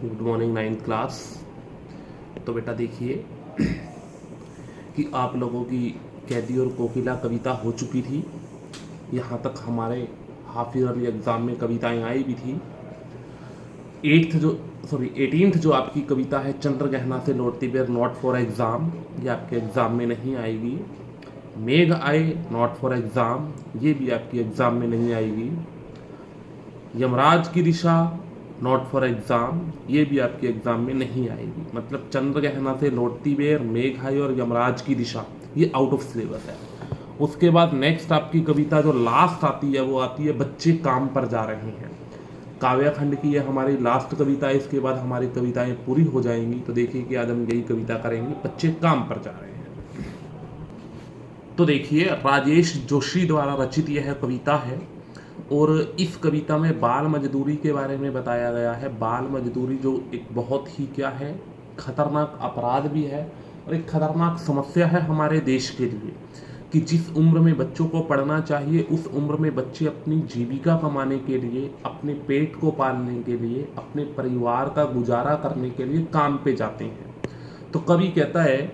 Good morning 9th class. तो बेटा देखिए कि आप लोगों की कैदी और कोकिला कविता हो चुकी थी। यहाँ तक हमारे हाफिज अली एग्ज़ाम में कविताएं आई भी थी। 18th जो आपकी कविता है चंद्रगहना से लौटती बेर, नॉट फॉर एग्ज़ाम, ये आपके एग्ज़ाम में नहीं आएगी। मेघ आए, नॉट फॉर एग्ज़ाम, ये भी आपकी एग्ज़ाम में नहीं आएगी। यमराज की दिशा, नॉट फॉर एग्ज़ाम, ये भी आपके एग्ज़ाम में नहीं आएगी। मतलब चंद्रगहना से लौटती बेर, मेघ आए और यमराज की दिशा, ये आउट ऑफ सिलेबस है। उसके बाद नेक्स्ट आपकी कविता जो लास्ट आती है वो आती है बच्चे काम पर जा रहे हैं। काव्य खंड की ये हमारी लास्ट कविता है। इसके बाद हमारी कविताएं पूरी हो जाएंगी। तो देखिए कि आज हम यही कविता करेंगे, बच्चे काम पर जा रहे हैं। तो देखिए राजेश जोशी द्वारा रचित यह कविता है और इस कविता में बाल मजदूरी के बारे में बताया गया है। बाल मजदूरी जो एक बहुत ही क्या है, खतरनाक अपराध भी है और एक खतरनाक समस्या है हमारे देश के लिए कि जिस उम्र में बच्चों को पढ़ना चाहिए उस उम्र में बच्चे अपनी जीविका कमाने के लिए, अपने पेट को पालने के लिए, अपने परिवार का गुजारा करने के लिए काम पे जाते हैं। तो कवि कहता है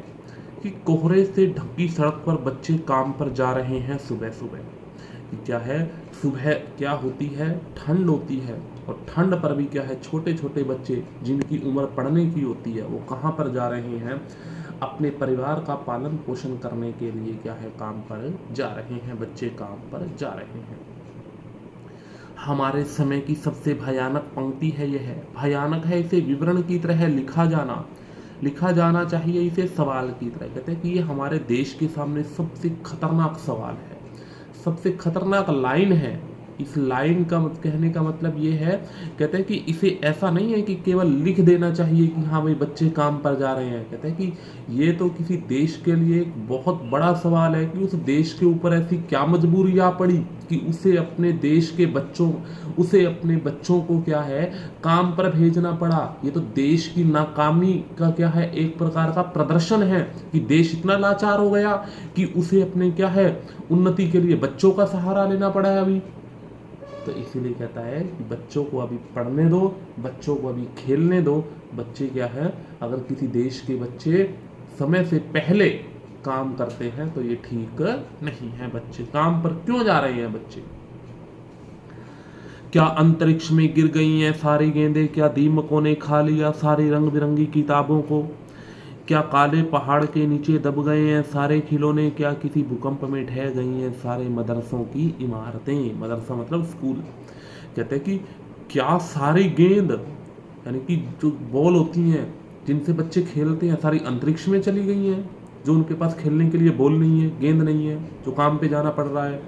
कि कोहरे से ढकी सड़क पर बच्चे काम पर जा रहे हैं सुबह सुबह। क्या है, सुबह क्या होती है, ठंड होती है और ठंड पर भी क्या है, छोटे छोटे बच्चे जिनकी उम्र पढ़ने की होती है वो कहाँ पर जा रहे हैं, अपने परिवार का पालन पोषण करने के लिए क्या है, काम पर जा रहे हैं। बच्चे काम पर जा रहे हैं। हमारे समय की सबसे भयानक पंक्ति है यह। भयानक है, इसे विवरण की तरह लिखा जाना चाहिए, इसे सवाल की तरह। कहते हैं कि ये हमारे देश के सामने सबसे खतरनाक सवाल है, सबसे खतरनाक लाइन है। इस लाइन का कहने का मतलब ये है, कहते हैं कि इसे ऐसा नहीं है कि केवल लिख देना चाहिए कि हाँ भाई बच्चे काम पर जा रहे हैं। कहते हैं कि ये तो किसी देश के लिए एक बहुत बड़ा सवाल है कि उस देश के ऊपर ऐसी क्या मजबूरी आ पड़ी कि उसे अपने बच्चों को क्या है, काम पर भेजना पड़ा। ये तो देश की नाकामी का क्या है, एक प्रकार का प्रदर्शन है कि देश इतना लाचार हो गया कि उसे अपने क्या है, उन्नति के लिए बच्चों का सहारा लेना पड़ा है अभी। तो इसीलिए कहता है कि बच्चों को अभी पढ़ने दो, बच्चों को अभी खेलने दो। बच्चे क्या है, अगर किसी देश के बच्चे समय से पहले काम करते हैं तो ये ठीक नहीं है। बच्चे काम पर क्यों जा रहे हैं बच्चे? क्या अंतरिक्ष में गिर गई हैं सारी गेंदें, क्या दीमकों ने खा लिया सारी रंग बिरंगी किताबों को, क्या काले पहाड़ के नीचे दब गए हैं सारे खिलौने, क्या किसी भूकंप में ढह गई हैं सारे मदरसों की इमारतें। मदरसा मतलब स्कूल। कहते हैं कि क्या सारी गेंद, यानी कि जो बॉल होती हैं जिनसे बच्चे खेलते हैं, सारी अंतरिक्ष में चली गई हैं, जो उनके पास खेलने के लिए बॉल नहीं है, गेंद नहीं है, जो काम पे जाना पड़ रहा है।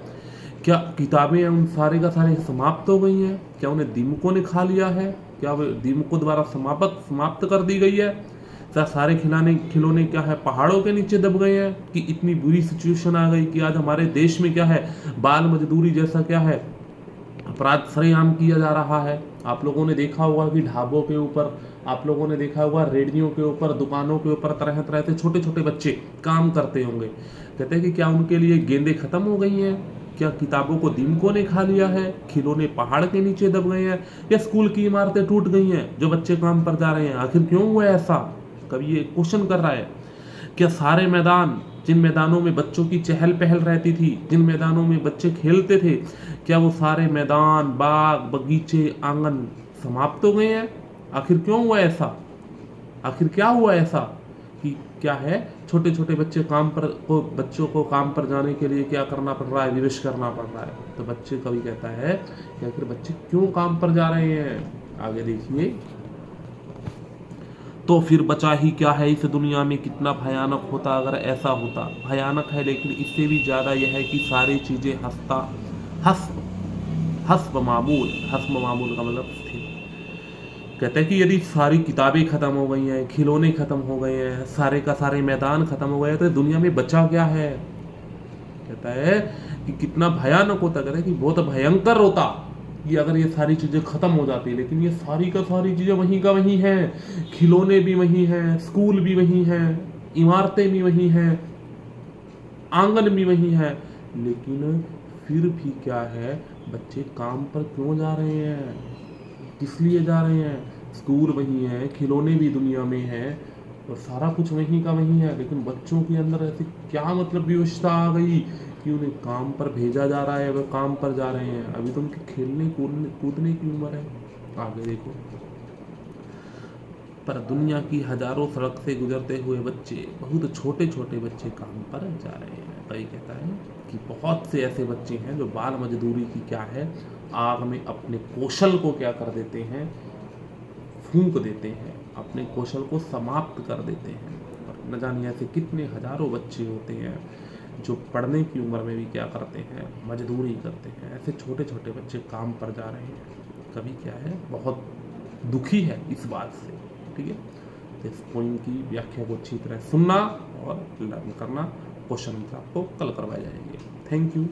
क्या किताबें हैं उन सारे का सारे समाप्त हो गई हैं, क्या उन्हें दीमकों ने खा लिया है, क्या वे दीमकों द्वारा समाप्त कर दी गई है। सारे खिलौने क्या है, पहाड़ों के नीचे दब गए हैं कि इतनी बुरी सिचुएशन आ गई कि आज हमारे देश में क्या है, बाल मजदूरी जैसा क्या है अपराध सरेआम किया जा रहा है। आप लोगों ने देखा होगा कि ढाबों के ऊपर, आप लोगों ने देखा होगा रेडियो के ऊपर, दुकानों के ऊपर तरह तरह से छोटे छोटे बच्चे काम करते होंगे। कहते हैं कि क्या उनके लिए गेंदें खत्म हो गई हैं, क्या किताबों को दीमकों ने खा लिया है, खिलौने पहाड़ के नीचे दब गए हैं, या स्कूल की इमारतें टूट गई हैं जो बच्चे काम पर जा रहे हैं। आखिर क्यों हुआ ऐसा? कभी ये क्वेश्चन कर रहा है। क्या सारे मैदान, जिन मैदानों में बच्चों की चहल पहल रहती थी, जिन मैदानों में बच्चे खेलते थे, क्या वो सारे मैदान, बाग, बगीचे, आंगन समाप्त हो गए हैं? आखिर क्यों हुआ ऐसा? आखिर क्या हुआ ऐसा कि क्या है, छोटे छोटे बच्चों को काम पर जाने के लिए क्या करना पड़ रहा है, विवश करना पड़ रहा है। तो बच्चे कभी कहता है कि आखिर बच्चे क्यों काम पर जा रहे हैं। आगे देखिए, तो फिर बचा ही क्या है इस दुनिया में, कितना भयानक होता अगर ऐसा होता। भयानक है, लेकिन इससे भी ज़्यादा यह है कि सारी चीज़ें हस्ब मामूल का मतलब स्थिर। कहते हैं कि यदि सारी किताबें खत्म हो गई हैं, खिलौने खत्म हो गए हैं, सारे का सारे मैदान खत्म हो गए हैं, तो दुनिया में बचा क्या है। कहता है कि कितना भयानक होता, कहता है कि बहुत भयंकर होता कि अगर ये सारी चीज़ें ख़त्म हो जाती। लेकिन ये सारी का सारी चीज़ें वहीं का वहीं हैं, खिलौने भी वहीं हैं, स्कूल भी वहीं हैं, इमारतें भी वहीं हैं, आंगन भी वहीं है, लेकिन फिर भी क्या है, बच्चे काम पर क्यों जा रहे हैं, किस लिए जा रहे हैं। स्कूल वही है, खिलौने भी दुनिया में है और सारा कुछ वहीं का वहीं है, लेकिन बच्चों के अंदर ऐसी क्या मतलब व्यवस्था आ गई कि उन्हें काम पर भेजा जा रहा है, वह काम पर जा रहे हैं। अभी तो उनके खेलने कूदने की उम्र है, आगे देखो। पर दुनिया की हजारों सड़क से गुजरते हुए बच्चे, बहुत छोटे छोटे बच्चे काम पर जा रहे हैं। कई कहता है कि बहुत से ऐसे बच्चे हैं जो बाल मजदूरी की क्या है, आग में अपने कौशल को क्या कर देते हैं, फूंक देते हैं, अपने कौशल को समाप्त कर देते हैं। और न जाने ऐसे कितने हजारों बच्चे होते हैं जो पढ़ने की उम्र में भी क्या करते हैं, मजदूरी करते हैं। ऐसे छोटे छोटे बच्चे काम पर जा रहे हैं। कभी क्या है, बहुत दुखी है इस बात से, ठीक है। तो इस पॉइंट की व्याख्या को अच्छी तरह सुनना और लर्न करना। क्वेश्चन आपको कल करवाए जाएंगे। Thank you.